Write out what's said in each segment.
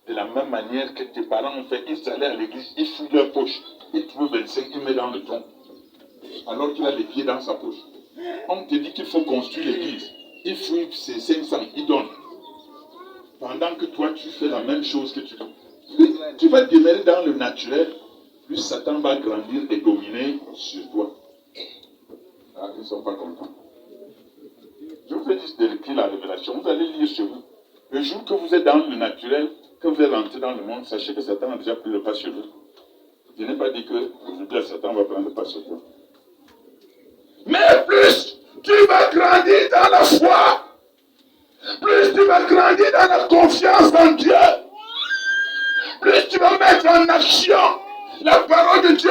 de la même manière que tes parents ont fait. Ils allaient à l'église, ils fouillent leur poche. Ils trouvent 25, ils mettent dans le tronc. Alors qu'il a les pieds dans sa poche. On te dit qu'il faut construire l'église. Il fouille ses 500, il donne. Pendant que toi, tu fais la même chose que tu fais. Tu vas demeurer dans le naturel, plus Satan va grandir et dominer sur toi. Ah, ils ne sont pas contents. Je vous ai dit de lire la révélation. Vous allez lire chez vous. Le jour que vous êtes dans le naturel, que vous êtes rentré dans le monde, sachez que Satan a déjà pris le pas sur vous. Je n'ai pas dit que aujourd'hui Satan va prendre le pas sur toi. Mais plus tu vas grandir dans la foi, plus tu vas grandir dans la confiance en Dieu, plus tu vas mettre en action la parole de Dieu,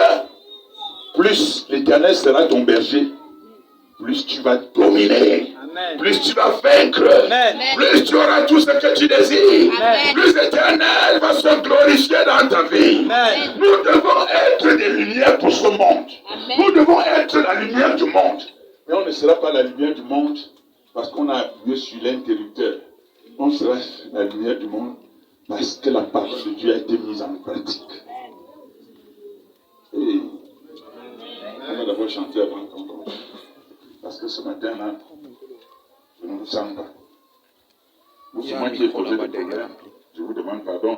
plus l'Éternel sera ton berger, plus tu vas dominer. Amen. Plus tu vas vaincre, amen. Plus tu auras tout ce que tu désires, amen. Plus l'Éternel va se glorifier dans ta vie. Amen. Nous devons être des lumières pour ce monde. Amen. Nous devons être la lumière du monde. Mais on ne sera pas la lumière du monde parce qu'on a appuyé sur l'interrupteur. On sera la lumière du monde parce que la parole de Dieu a été mise en pratique. Et on va d'abord chanter avant qu'on commence. Parce que ce matin-là, je ne vous sens pas. Vous, c'est moi qui ai posé le problème. Je vous demande pardon.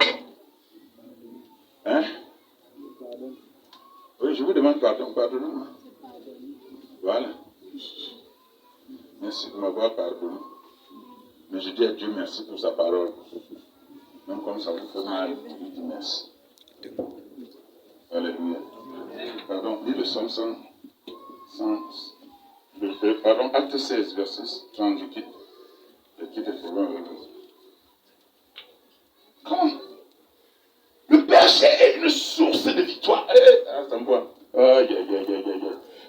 Hein? Oui, je vous demande pardon. Pardonnez-moi. Voilà. Merci de m'avoir pardonné. Mais je dis à Dieu merci pour sa parole. Même comme ça vous fait mal, je lui dis merci. Alléluia. Pardon, lis le psaume 100. Pardon, acte 16, verset 30, je quitte le problème avec vous. Comment? Le berger est une source de victoire. Ça me voit.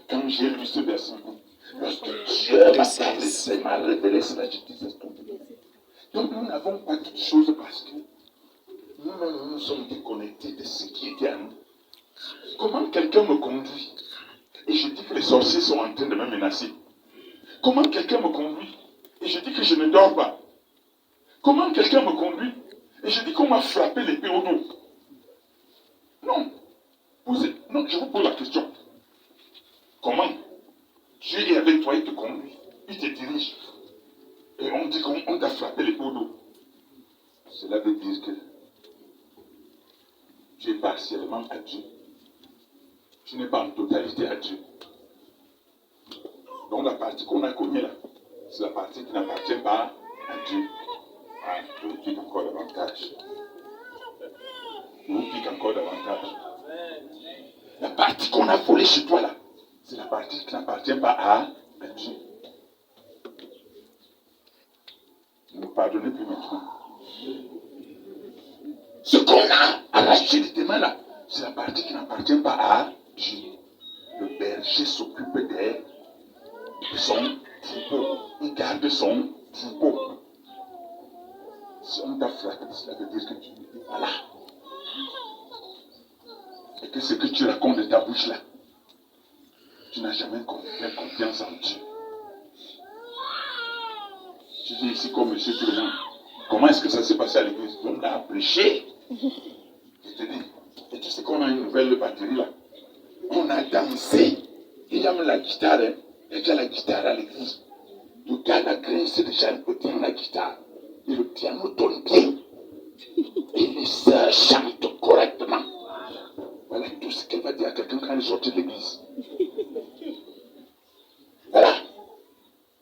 Quand j'ai lu ce verset, lorsque Dieu m'a révélé cela, je disais donc nous n'avons pas toutes choses parce que nous sommes déconnectés de ce qui était à nous. Comment quelqu'un me conduit et je dis que les sorciers sont en train de me menacer? Comment quelqu'un me conduit et je dis que je ne dors pas? Comment quelqu'un me conduit et je dis qu'on m'a frappé l'épée au dos? Non. Non, je vous pose la question. Comment Dieu est avec toi, il te conduit, il te dirige. Et on dit qu'on t'a frappé l'épée au dos. Cela veut dire que tu es partiellement à Dieu. Tu n'es pas en totalité à Dieu. Donc la partie qu'on a connue là, c'est la partie qui n'appartient pas à Dieu. Ah, je vous pique encore davantage. Je vous pique encore davantage. La partie qu'on a volée chez toi là, c'est la partie qui n'appartient pas à Dieu. Ne me pardonnez plus maintenant. Ce qu'on a arraché de tes mains là, c'est la partie qui n'appartient pas à Dieu. Le berger s'occupe de son troupeau. Il garde son troupeau. Si on t'a frappé, cela veut dire que tu n'étais pas là. Et que ce que tu racontes de ta bouche là, tu n'as jamais fait confiance en Dieu. Tu dis ici comme monsieur tout le monde. Comment est-ce que ça s'est passé à l'église? On a prêché. Je te dis. Et tu sais qu'on a une nouvelle batterie là. On a dansé. Il y a même la guitare. Hein. Il y a déjà la guitare à l'église. Le gars la grille, c'est déjà un peu la guitare. Et le piano tourne bien. Et les sœurs chantent correctement. Voilà tout ce qu'elle va dire à quelqu'un quand elle sortit de l'église. Voilà.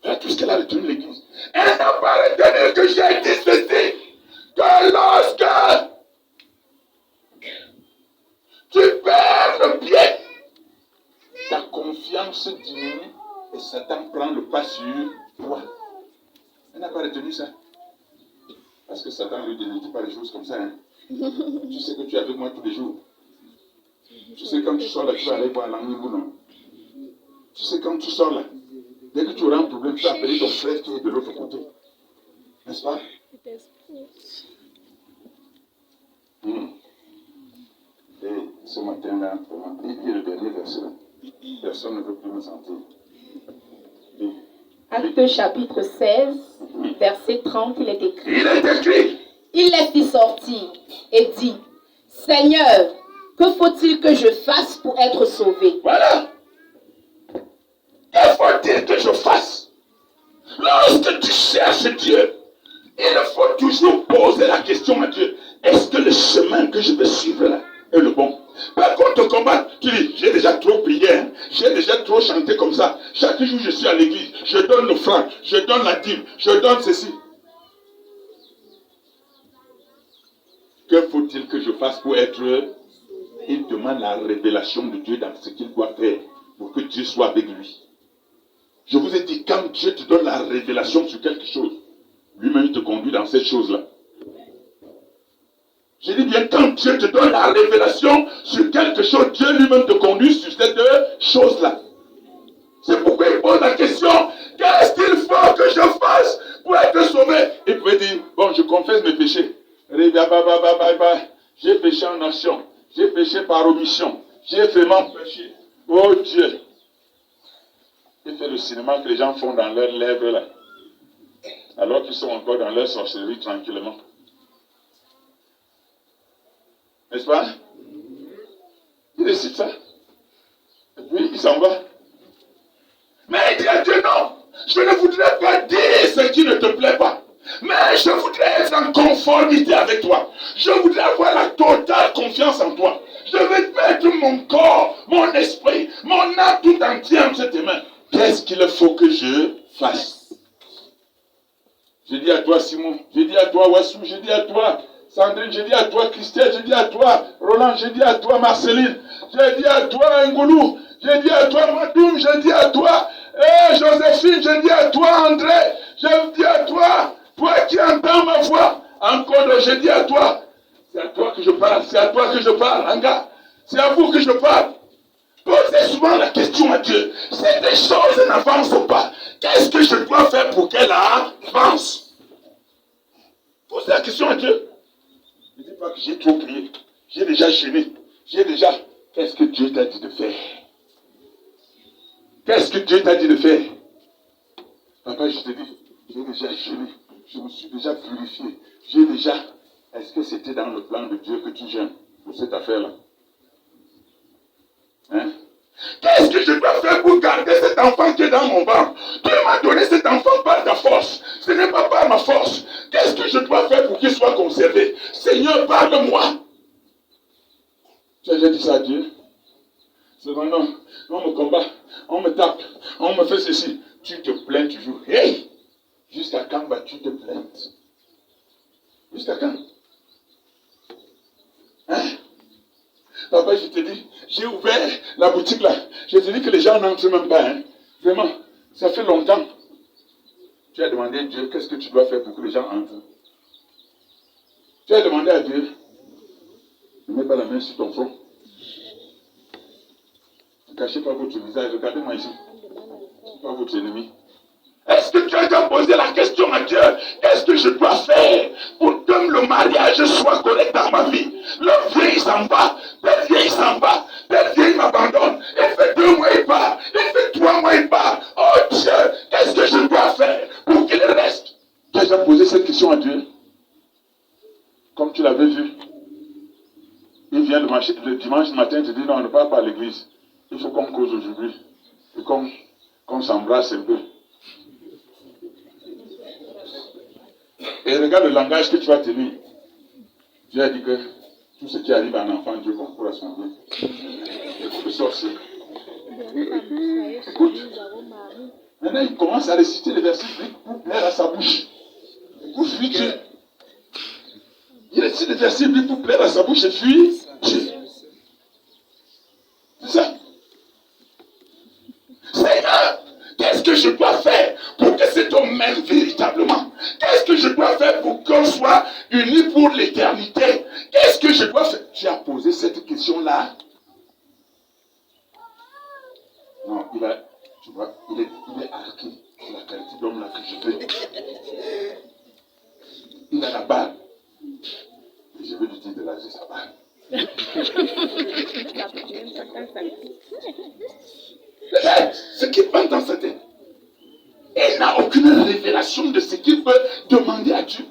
Voilà tout ce qu'elle a retenu de l'église. Elle n'a pas retenu que j'ai dit ceci. Que lorsque tu perds le pied, ta confiance diminue et Satan prend le pas sur toi. Elle n'a pas retenu ça. Parce que Satan lui dit, ne dis pas les choses comme ça. Hein. Tu sais que tu es avec moi tous les jours. Tu sais quand tu sors là, tu vas aller voir l'ennemi ou non. Tu sais quand tu sors là, dès que tu auras un problème, tu vas appeler ton frère qui est de l'autre côté. N'est-ce pas? Et ce matin-là, il est le dernier verset. Personne ne veut plus me sentir. Acte chapitre 16, verset 30, il est écrit. Il est écrit. Il laisse y sortir et dit, Seigneur, que faut-il que je fasse pour être sauvé? Voilà. Que faut-il que je fasse? Lorsque tu cherches Dieu, il faut toujours poser la question à Dieu. Est-ce que le chemin que je vais suivre là est le bon? Par contre, au combat, tu dis, j'ai déjà trop prié, hein? J'ai déjà trop chanté comme ça. Chaque jour, je suis à l'église, je donne l'offrande, je donne la dîme, je donne ceci. Que faut-il que je fasse pour être... Il demande la révélation de Dieu dans ce qu'il doit faire pour que Dieu soit avec lui. Je vous ai dit, quand Dieu te donne la révélation sur quelque chose, lui-même te conduit dans cette chose-là. Je dis bien, quand Dieu te donne la révélation sur quelque chose, Dieu lui-même te conduit sur cette chose-là. C'est pourquoi il pose la question, qu'est-ce qu'il faut que je fasse pour être sauvé? Il pouvait dire, bon, je confesse mes péchés. J'ai péché en action, j'ai péché par omission, j'ai vraiment péché. Oh Dieu! Il fait le cinéma que les gens font dans leurs lèvres là, alors qu'ils sont encore dans leur sorcellerie tranquillement. N'est-ce pas? Il décide ça. Et puis il s'en va. Mais il dit à Dieu, non, je ne voudrais pas dire ce qui ne te plaît pas. Mais je voudrais être en conformité avec toi. Je voudrais avoir la totale confiance en toi. Je vais mettre mon corps, mon esprit, mon âme tout entier entre tes mains. Qu'est-ce qu'il faut que je fasse? Je dis à toi Simon, je dis à toi Wassou, je dis à toi Sandrine, je dis à toi Christelle, je dis à toi Roland, je dis à toi Marceline, je dis à toi Ngoulou, je dis à toi Madoum, je dis à toi Joséphine, je dis à toi André, je dis à toi, toi qui entends ma voix, encore je dis à toi, c'est à toi que je parle, c'est à toi que je parle, Anga, c'est à vous que je parle. Posez souvent la question à Dieu. Ces des choses n'avancent pas. Qu'est-ce que je dois faire pour qu'elle avance? Posez la question à Dieu. Ne dis pas que j'ai trop prié. J'ai déjà jeûné. J'ai déjà... Qu'est-ce que Dieu t'a dit de faire? Qu'est-ce que Dieu t'a dit de faire? Papa, je te dis, j'ai déjà jeûné. Je me suis déjà purifié. J'ai déjà... Est-ce que c'était dans le plan de Dieu que tu jeûnes pour cette affaire-là? Hein? Qu'est-ce que je dois faire pour garder cet enfant qui est dans mon ventre? Dieu m'a donné cet enfant par ta force. Ce n'est pas par ma force. Qu'est-ce que je dois faire pour qu'il soit conservé? Seigneur, parle-moi. Tu as déjà dit ça à Dieu? C'est maintenant, on me combat, on me tape, on me fait ceci. Tu te plains toujours. Hey! Jusqu'à quand vas-tu te plaindre? Jusqu'à quand? Hein? Papa, je te dis, j'ai ouvert la boutique là. Je te dis que les gens n'entrent même pas. Hein. Vraiment, ça fait longtemps. Tu as demandé à Dieu, qu'est-ce que tu dois faire pour que les gens entrent? Tu as demandé à Dieu, ne mets pas la main sur ton front. Ne cachez pas votre visage. Regardez-moi ici. Pas votre ennemi. Est-ce que tu as déjà posé la question à Dieu? Qu'est-ce que je dois faire pour que le mariage soit correct dans ma vie? Le vieil s'en va, tel vieil s'en va, tel vieil m'abandonne. Il fait 2 mois il part, il fait 3 mois il part. Oh Dieu, qu'est-ce que je dois faire pour qu'il reste? Tu as déjà posé cette question à Dieu? Comme tu l'avais vu, il vient le dimanche matin, il te dit non, on ne part pas à l'église. Il faut qu'on cause aujourd'hui et qu'on s'embrasse un peu. Et regarde le langage que tu vas tenir. Dieu a dit que tout ce qui arrive à un enfant, Dieu concourt à son bien. Écoute le sorcier. Écoute. Maintenant, il commence à réciter les versets pour plaire à sa bouche. Écoute, fuis Dieu. Il récite les versets pour plaire à sa bouche et fuit Dieu. C'est ça. Seigneur, qu'est-ce que je dois faire pour que cet homme m'aime véritablement? Qu'est-ce que je dois faire pour qu'on soit unis pour l'éternité? Qu'est-ce que je dois faire? Tu as posé cette question-là? Non, il est arqué. C'est la qualité d'homme-là que je veux. Il a la balle. Et je veux lui dire de lâcher sa balle. Ce qui passe dans sa tête. Il n'a aucune révélation de ce qu'il peut demander à Dieu.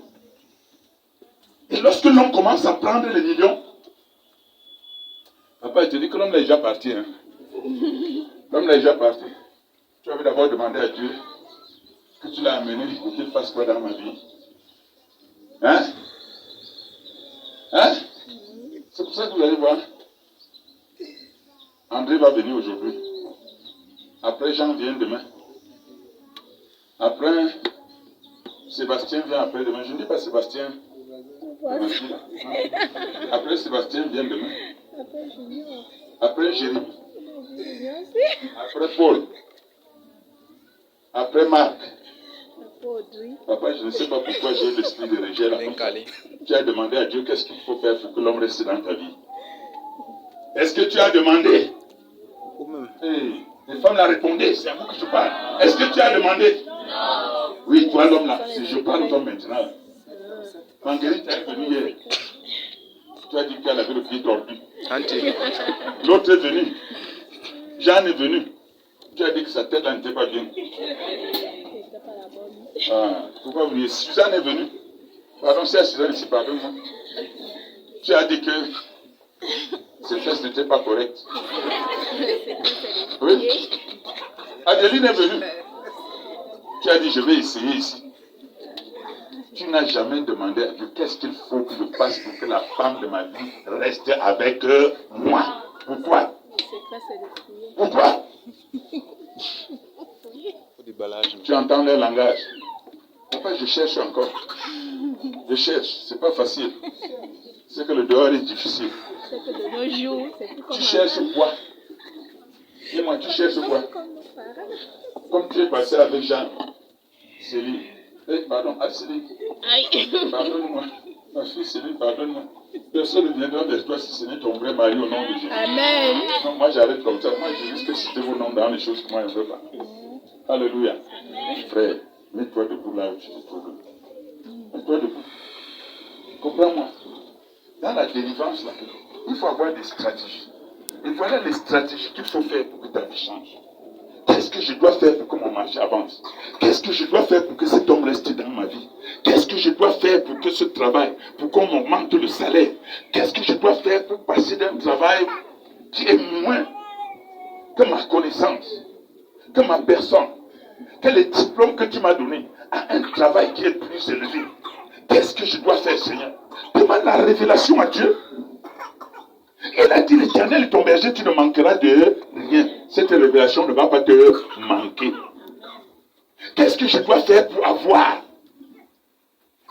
Et lorsque lorsque l'homme commence à prendre les millions, papa, il te dit que l'homme est déjà parti. Hein? L'homme est déjà parti. Tu avais d'abord demandé à Dieu que tu l'as amené pour qu'il fasse quoi dans ma vie. Hein? Hein? C'est pour ça que vous allez voir. André va venir aujourd'hui. Après, Jean vient demain. Après, Sébastien vient après-demain. Je ne dis pas Sébastien. Après, Sébastien vient demain. Après, Jérémy. Après, Paul. Après, Marc. Papa, je ne sais pas pourquoi j'ai l'esprit de rejet là. Tu as demandé à Dieu qu'est-ce qu'il faut faire pour que l'homme reste dans ta vie. Est-ce que tu as demandé? Hey, les femmes l'ont répondu, c'est à vous que je parle. Est-ce que tu as demandé? Non. Oui, toi l'homme là, si je parle aux hommes maintenant. Marguerite est venue hier. Tu as dit qu'elle avait le pied tordu. L'autre est venu. Jeanne est venu. Tu as dit que sa tête là n'était pas bien. Ah, pourquoi vous dites? Suzanne est venue. Pardon, c'est à Suzanne ici, pardon-moi. Tu as dit que ses fesses n'étaient pas correctes. Oui. Adeline est venue. Tu as dit, je vais essayer ici. Tu n'as jamais demandé à Dieu qu'est-ce qu'il faut que je fasse pour que la femme de ma vie reste avec moi. Pourquoi? Pourquoi? Tu entends leur langage. Pourquoi je cherche encore? Je cherche, c'est pas facile. C'est que le dehors est difficile. C'est que de nos jours, c'est plus comme tu cherches quoi? Dis-moi, tu cherches quoi? Comme tu es passé avec Jean, Céline. Pardon, Céline. Pardonne-moi. Ma fille Céline, pardonne-moi. Personne ne viendra vers toi si ce n'est ton vrai mari au nom de Jésus. Amen. Non, moi j'arrête comme ça. Moi je risque de citer vos noms dans les choses que moi je ne veux pas. Alléluia. Frère, mets-toi debout là où tu te trouves. Mets-toi debout. Comprends-moi. Dans la délivrance, là, il faut avoir des stratégies. Et voilà les stratégies qu'il faut faire pour que ta vie change. Qu'est-ce que je dois faire pour que mon marché avance? Qu'est-ce que je dois faire pour que cet homme reste dans ma vie? Qu'est-ce que je dois faire pour que ce travail, pour qu'on m'augmente le salaire? Qu'est-ce que je dois faire pour passer d'un travail qui est moins que ma connaissance, que ma personne, que les diplômes que tu m'as donnés, à un travail qui est plus élevé? Qu'est-ce que je dois faire, Seigneur? Demande la révélation à Dieu. Il a dit, l'Éternel est ton berger, tu ne manqueras de rien. Cette révélation ne va pas te manquer. Qu'est-ce que je dois faire pour avoir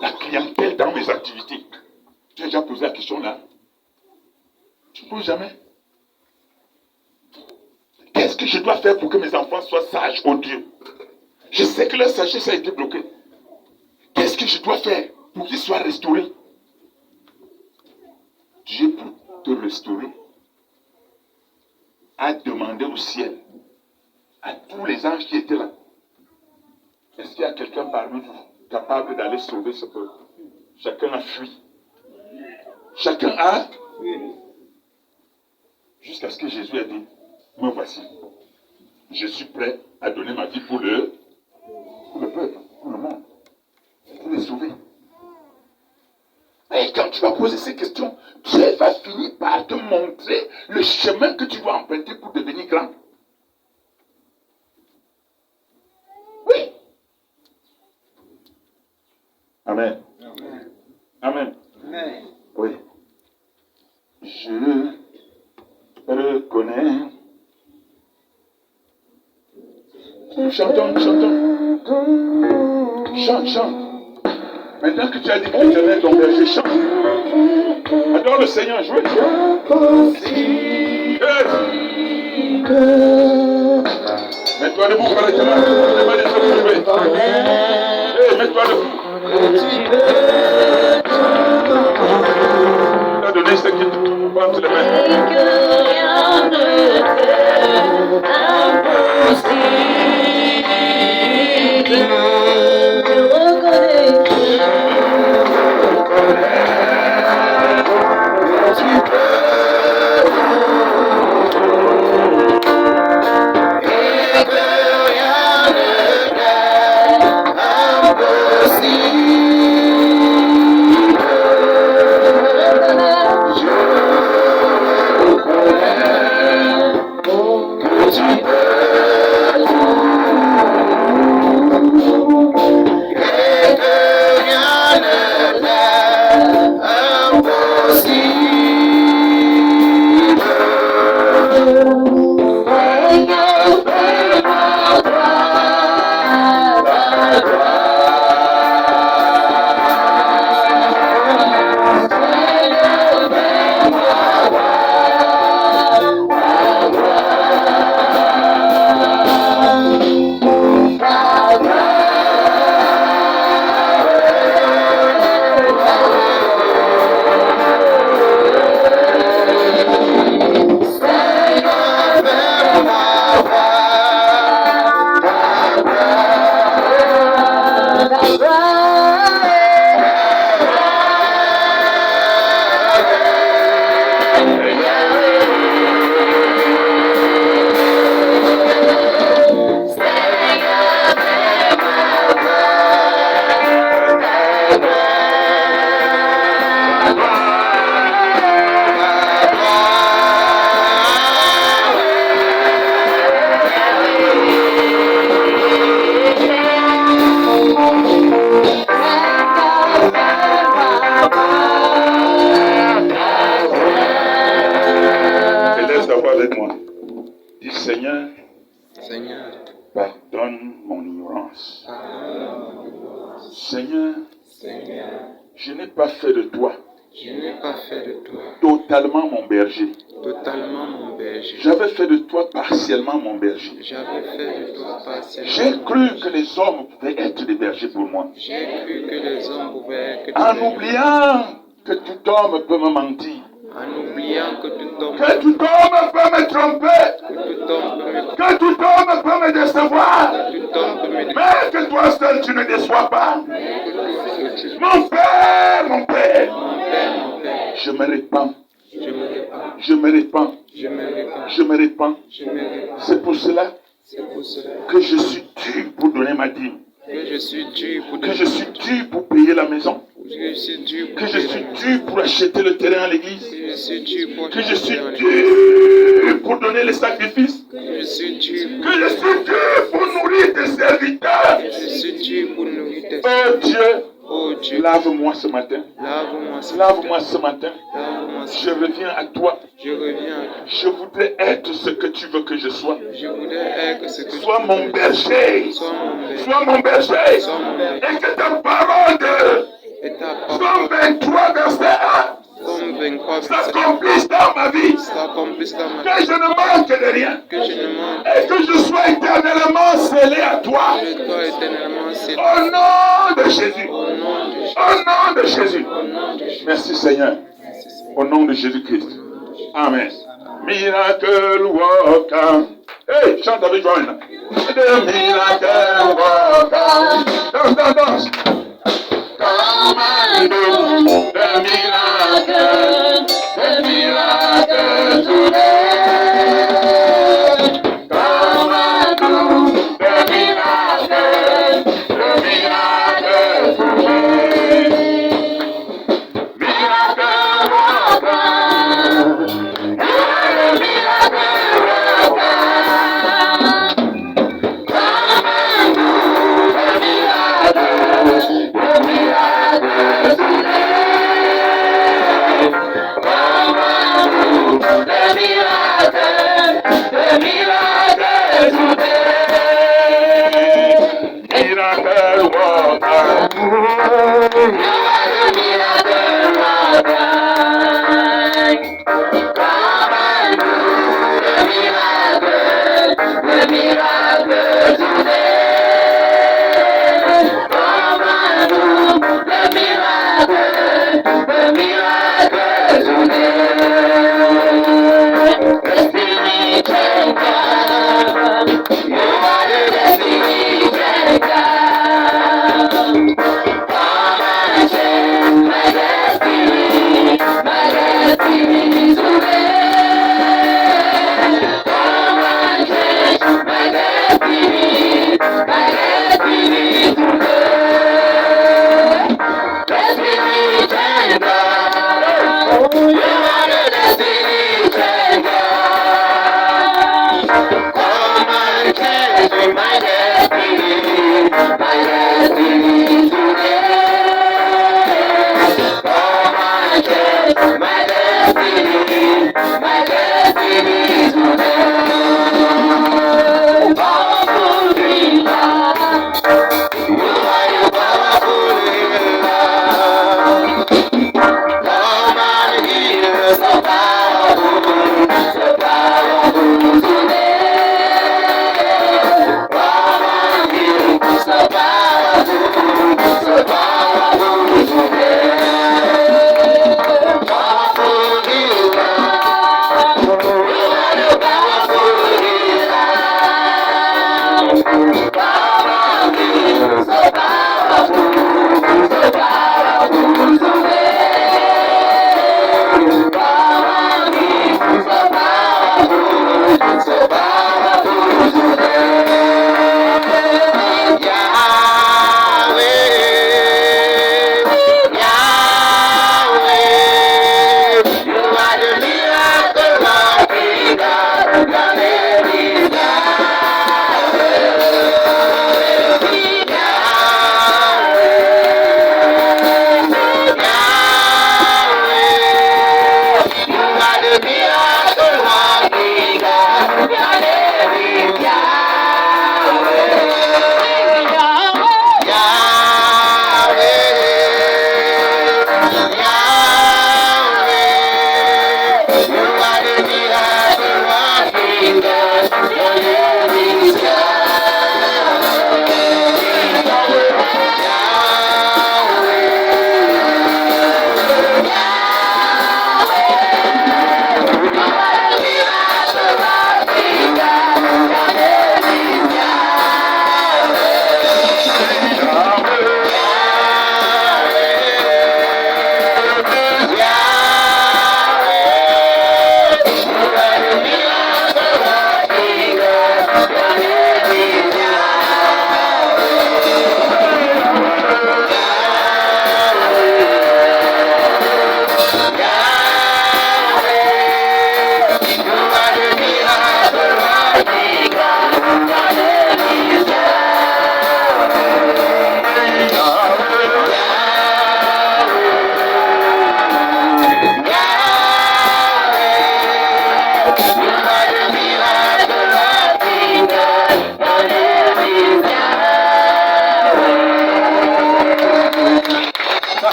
la clientèle dans mes activités? Tu as déjà posé la question là? Tu ne poses jamais. Qu'est-ce que je dois faire pour que mes enfants soient sages, oh Dieu? Je sais que leur sagesse a été bloquée. Qu'est-ce que je dois faire pour qu'ils soient restaurés? Dieu, pour te restaurer, a demandé au ciel, à tous les anges qui étaient là, est-ce qu'il y a quelqu'un parmi vous capable d'aller sauver ce peuple? Chacun a fui. Chacun a fui. Jusqu'à ce que Jésus a dit, me voici. Je suis prêt à donner ma vie pour le peuple, pour le monde, pour les sauver. Et quand tu vas poser ces questions, Dieu va finir par te montrer le chemin que tu dois emprunter pour devenir grand. Oui. Amen. Amen. Amen. Oui. Je reconnais. Chantons. Chante. Maintenant que tu as dit que l'Éternel est ton berger, chante. Adore le Seigneur, jouez. Mets-toi debout, frère l'Éternel. Mets-toi debout. Tu as donné ce qu'il te prend entre les mains. Je n'ai pas fait de toi Je n'ai pas fait de toi totalement mon berger. totalement mon berger. J'avais fait de toi partiellement mon berger. J'avais fait de toi partiellement. J'ai cru que les hommes pouvaient être des bergers pour moi. J'ai cru que les hommes pouvaient être des En bergers. oubliant que tout homme peut me mentir. En oubliant que tout homme Que tout homme peut me tromper. que tout homme peut me Que tout homme peut me décevoir. tout homme peut me Mais que toi seul tu ne déçois pas. mon Mon Père, mon Père. Père, Je me répands. je me répands, Je me répands. je me répands, Je me répands. je me répands. C'est pour cela C'est pour cela que je suis dû pour donner ma dîme. que je suis dû pour Que je suis dû pour payer la maison. je suis dû pour Que je suis dû pour acheter le terrain à l'église. que je suis dû pour Que je suis dû pour donner les sacrifices. je suis dû Que je suis dû pour nourrir tes serviteurs. je suis dû pour nourrir tes Oh Dieu, oh Dieu, lave-moi ce matin. lave-moi Lave-moi ce matin. lave-moi Je reviens à toi. je reviens à toi. Je voudrais être ce que tu veux que je sois. Je voudrais être ce que Sois tu mon veux. berger. Sois mon berger. Sois mon berger. Sois mon berger. Et que ta parole de Et ta parole, Somme 23, verset 1 comme 23, s'accomplisse dans ma vie. s'accomplisse dans ma vie. Que je ne manque de rien. Que je ne manque Et que je sois éternellement scellé à toi. de toi éternellement. C'est Au nom de Jésus. au nom de Jésus. Au nom de Jésus. Au nom de Jésus. Merci Seigneur. Au nom de Jésus-Christ. Amen. Miracle worker. Hey, chante avec joie. The miracle worker. Danse, danse, danse. Come and do the miracle. The miracle today. Come and do the miracle. The miracle today. Miracle worker. You are the miracle worker. Come and do the miracle. The miracle today. Come and do the miracle. The miracle today. Miracle worker. You are the miracle worker. Come and do the miracle. The miracle today. Come and do the miracle. The miracle today. Destiny changer. You are the destiny changer. Come and change my destiny today. Come and change my destiny today. Destiny changer. You are the destiny changer. Come and change my destiny today. Come and change my destiny today. Powerful healer, you are the powerful healer. Come and heal, so powerful today. Come and heal, so powerful today. Powerful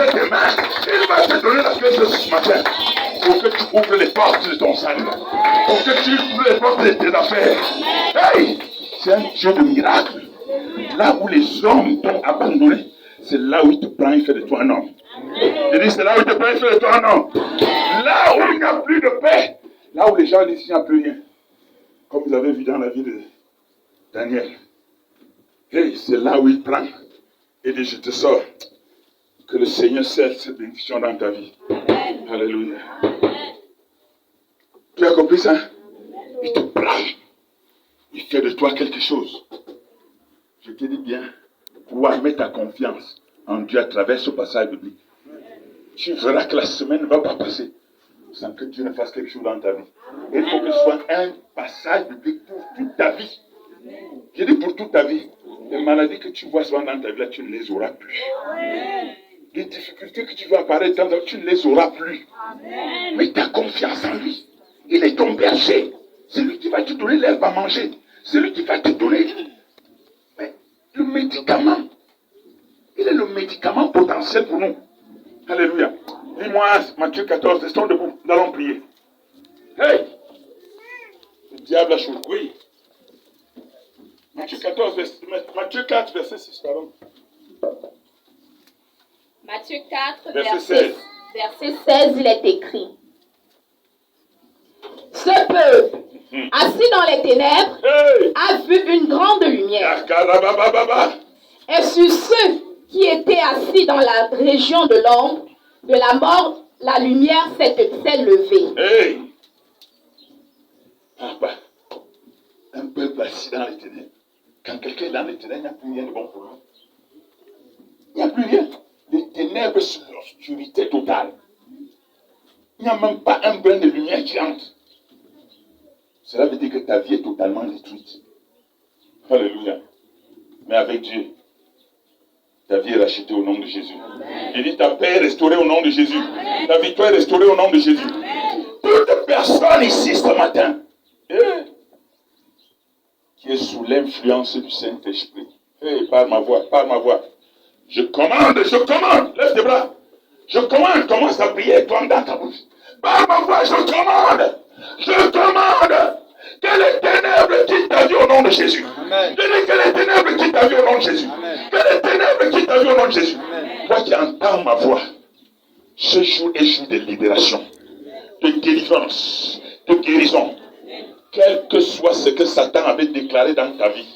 imposer tes mains. Il va te donner la clé ce matin. Pour que tu ouvres les portes de ton salut. Pour que tu ouvres les portes de tes affaires. Hey! C'est un Dieu de miracles. Là où les hommes t'ont abandonné, c'est là où il te prend et fait de toi un homme. Je dis, c'est là où il te prend et fait de toi un homme. Là où il n'y a plus de paix. Là où les gens disent, il n'y a plus rien. Comme vous avez vu dans la vie de Daniel. Hey, c'est là où il prend et dit, je te sors. Que le Seigneur scelle cette bénédiction dans ta vie. Alléluia. Tu as compris ça? Il te prend. Il fait de toi quelque chose. Je te dis bien, toi, mets ta confiance en Dieu à travers ce passage biblique. Tu verras que la semaine ne va pas passer sans que Dieu ne fasse quelque chose dans ta vie. Et il faut que ce soit un passage biblique pour toute ta vie. Je dis pour toute ta vie. Les maladies que tu vois souvent dans ta vie, là, tu ne les auras plus. Les difficultés que tu vas apparaître dans ta vie, tu ne les auras plus. Mets ta confiance en lui. Il est ton berger. C'est lui qui va te donner l'herbe à manger. C'est lui qui va te donner le médicament. Il est le médicament potentiel pour nous. Alléluia. Dis-moi Matthieu 14, restons debout. Nous allons prier. Hey! Le diable a chaud. Oui. Matthieu 4, verset 6, pardon. Matthieu 4, Verset 16. Verset 16, il est écrit. Ce peuple, assis dans les ténèbres, Hey! a vu une grande lumière. Yakarabababa. Et sur ceux qui étaient assis dans la région de l'ombre, de la mort, la lumière s'est levée. Hey! Papa, un peuple assis dans les ténèbres. Quand quelqu'un est dans les ténèbres, il n'y a plus rien de bon pour lui. Il n'y a plus rien. Les ténèbres, c'est l'obscurité totale. Il n'y a même pas un brin de lumière qui entre. Cela veut dire que ta vie est totalement détruite. Alléluia. Mais avec Dieu, ta vie est rachetée au nom de Jésus. Il dit ta paix est restaurée au nom de Jésus. Ta victoire est restaurée au nom de Jésus. Toute personne ici ce matin qui est sous l'influence du Saint-Esprit. Hey, par ma voix, par ma voix. Je commande, lève tes bras. Je commande, commence à prier, toi dans ta bouche. Par ma voix, je commande, que les ténèbres quittent ta vie au nom de Jésus. Amen. Je dis que les ténèbres quittent ta vie au nom de Jésus. Amen. Que les ténèbres quittent ta vie au nom de Jésus. Amen. Toi qui entends ma voix, ce jour est jour de libération, de délivrance, de guérison. Quel que soit ce que Satan avait déclaré dans ta vie,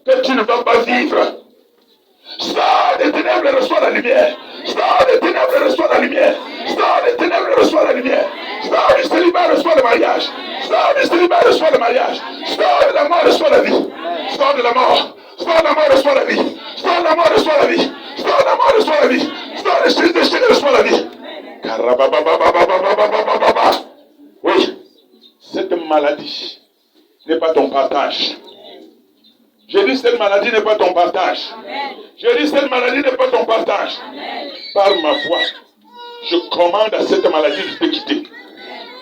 que tu ne vas pas vivre. Sors des ténèbres et reçois la lumière. Sors des ténèbres et reçois la lumière. Sors des ténèbres et reçois la lumière. Sors du célibat et reçois le mariage. Sors du célibat et reçois le mariage. Sors de la mort et reçois la vie. Sors de la mort. Sors de la mort et reçois la vie. Sors de la mort et reçois la vie. Sors de la mort et reçois la vie. Sors des déchets et reçois la vie. Oui, cette maladie n'est pas ton partage. J'ai dit cette maladie n'est pas ton partage. J'ai dit cette maladie n'est pas ton partage. Par ma voix, je commande à cette maladie de te quitter.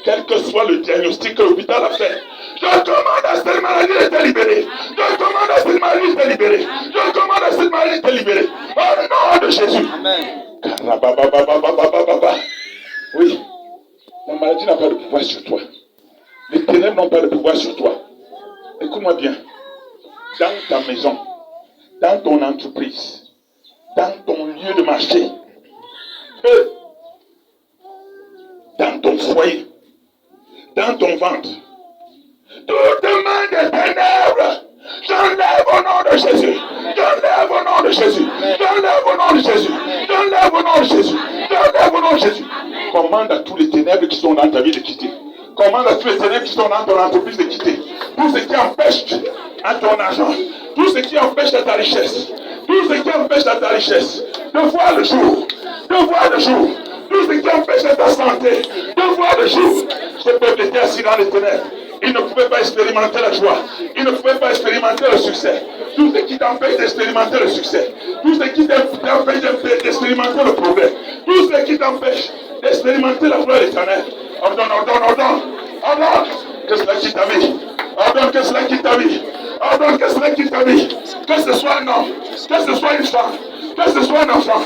Quel que soit le diagnostic que l'hôpital a fait, je commande à cette maladie de te libérer. Je commande à cette maladie de te libérer. Je commande à cette maladie de te libérer. Au nom de Jésus. Amen. Oui, la maladie n'a pas de pouvoir sur toi. Les ténèbres n'ont pas de pouvoir sur toi. Écoute-moi bien. Dans ta maison, dans ton entreprise, dans ton lieu de marché, dans ton foyer, dans ton ventre, toute main des ténèbres, j'enlève au nom de Jésus, j'enlève au nom de Jésus, j'enlève au nom de Jésus, j'enlève au nom de Jésus, j'enlève au nom de Jésus. Commande à tous les ténèbres qui sont dans ta vie de quitter. Commande à tous les ténèbres qui sont dans ton entreprise de quitter. Tout ce qui empêche à ton argent, tout ce qui empêche à ta richesse, tout ce qui empêche à ta richesse de voir le jour, de voir le jour, tout ce qui empêche à ta santé de voir le jour. Ce peuple était assis dans les ténèbres. Il ne pouvait pas expérimenter la joie. Il ne pouvait pas expérimenter le succès. Tout ce qui t'empêche d'expérimenter le succès, tout ce qui t'empêche d'expérimenter le progrès, tout ce qui t'empêche d'expérimenter la gloire éternelle, ordonne que cela quitte ta vie. Ordonne que cela quitte ta vie. Ordonne que cela quitte ta vie. Que ce soit un homme, que ce soit une femme, que ce soit un enfant,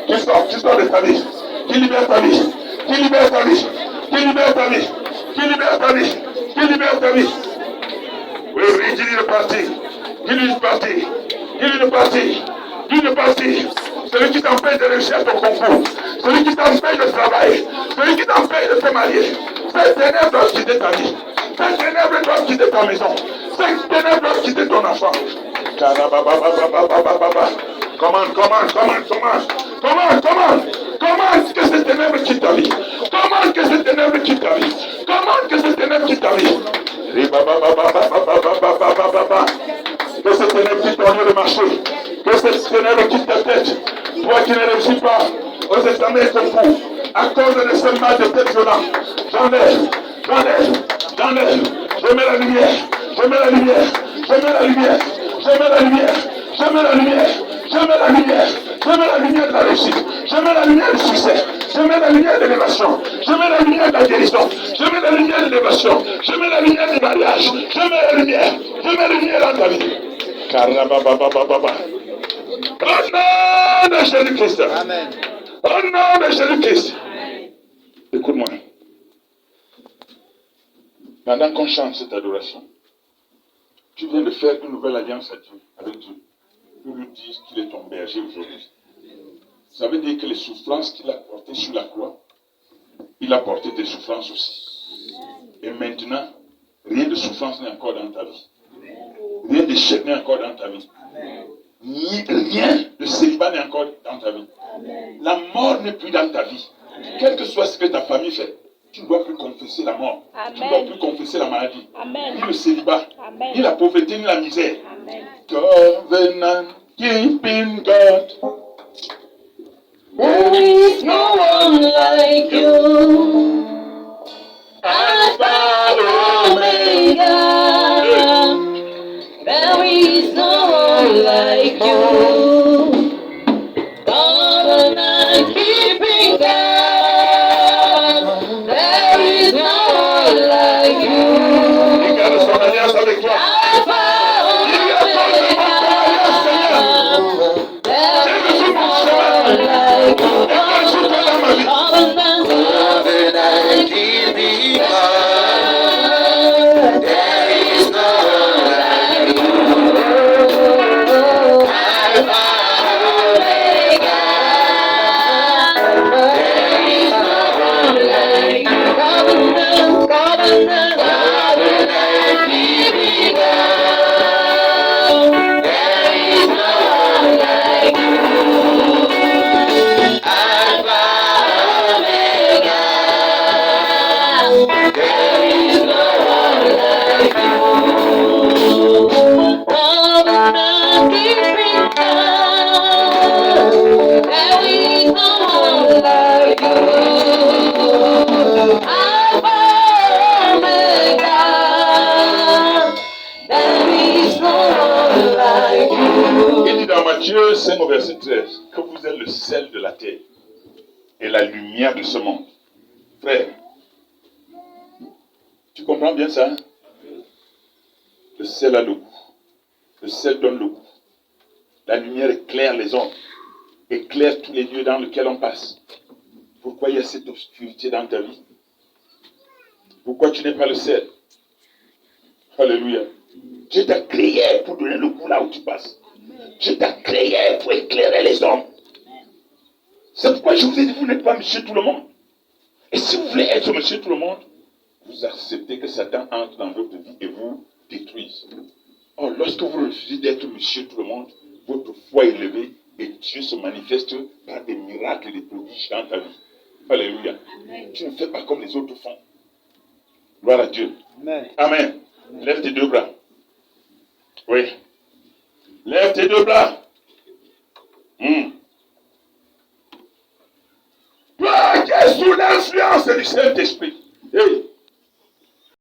qui sort de ta vie, qui libère ta vie, qui libère ta vie, qui libère ta vie, qui libère ta vie, qui libère ta vie. Oui, dis le parti, dis le parti, dis le parti, dis le parti. Celui qui t'empêche de réussir ton concours, celui qui t'empêche de travailler, celui qui t'empêche de te marier, cette ténèbre doit quitter ta vie, cette ténèbre doit quitter ta maison, cette ténèbre doit quitter ton enfant. Comment que cette ténèbre quitte ta vie? Comment que cette ténèbre quitte ta vie? Comment que cette ténèbre quitte ta vie? Que cette ténèbre quitte ton lieu de marché, que cette ténèbre quitte ta tête. Toi qui ne réussis pas aux examens et concours, à cause de l'essaimmage de tête violent, j'enlève. Je mets la lumière, je mets la lumière, je mets la lumière, je mets la lumière, je mets la lumière, je mets la lumière, je mets la lumière de la réussite, je mets la lumière du succès, je mets la lumière de l'élévation, je mets la lumière de la guérison, je mets la lumière de l'élévation, je mets la lumière du mariage, je mets la lumière dans ta vie. Karabababababa. Au nom de Jésus-Christ. Amen. Au nom de Jésus-Christ. Écoute-moi. Pendant qu'on chante cette adoration, tu viens de faire une nouvelle alliance avec Dieu. Pour lui dire qu'il est ton berger aujourd'hui. Ça veut dire que les souffrances qu'il a portées sur la croix, il a porté des souffrances aussi. Et maintenant, rien de souffrance n'est encore dans ta vie. Rien d'échec n'est encore dans ta vie. Rien de célibat n'est encore dans ta vie. La mort n'est plus dans ta vie. Quel que soit ce que ta famille fait, tu ne dois plus confesser la mort. Amen. Tu ne dois plus confesser la maladie. Amen. Ni le célibat, Amen. ni la pauvreté, ni la misère. Amen. Covenant keeping God. There is no one like you. Alpha Omega. There is no one like you. Covenant keeping God. There is no one like you. Il garde son alliance avec toi. Alpha Omega. There is no one like you. Covenant keeping God. There is no one like you. Alpha Omega. There is no one like you. Covenant keeping God. There is no one like you. Alpha Omega. There is no one like you. Covenant keeping God. There is no one like you. Alpha Omega. There is no one like you. Il dit dans Matthieu 5 au verset 13 que vous êtes le sel de la terre et la lumière de ce monde. Frère, tu comprends bien ça? Hein? Le sel a le goût. Le sel donne le goût. La lumière éclaire les hommes, éclaire tous les lieux dans lesquels on passe. Pourquoi il y a cette obscurité dans ta vie? Pourquoi tu n'es pas le sel? Alléluia. Dieu t'a créé pour donner le goût là où tu passes. Dieu t'a créé pour éclairer les hommes. C'est pourquoi je vous ai dit, vous n'êtes pas monsieur tout le monde. Et si vous voulez être monsieur tout le monde, vous acceptez que Satan entre dans votre vie et vous détruise. Or, lorsque vous refusez d'être monsieur tout le monde, votre foi est élevée et Dieu se manifeste par des miracles et des prodiges dans ta vie. Alléluia. Tu ne fais pas comme les autres font. Gloire à Dieu. Amen. Amen. Lève tes deux bras. Oui. Lève tes deux bras. Toi qui es sous l'influence du Saint-Esprit. Hey.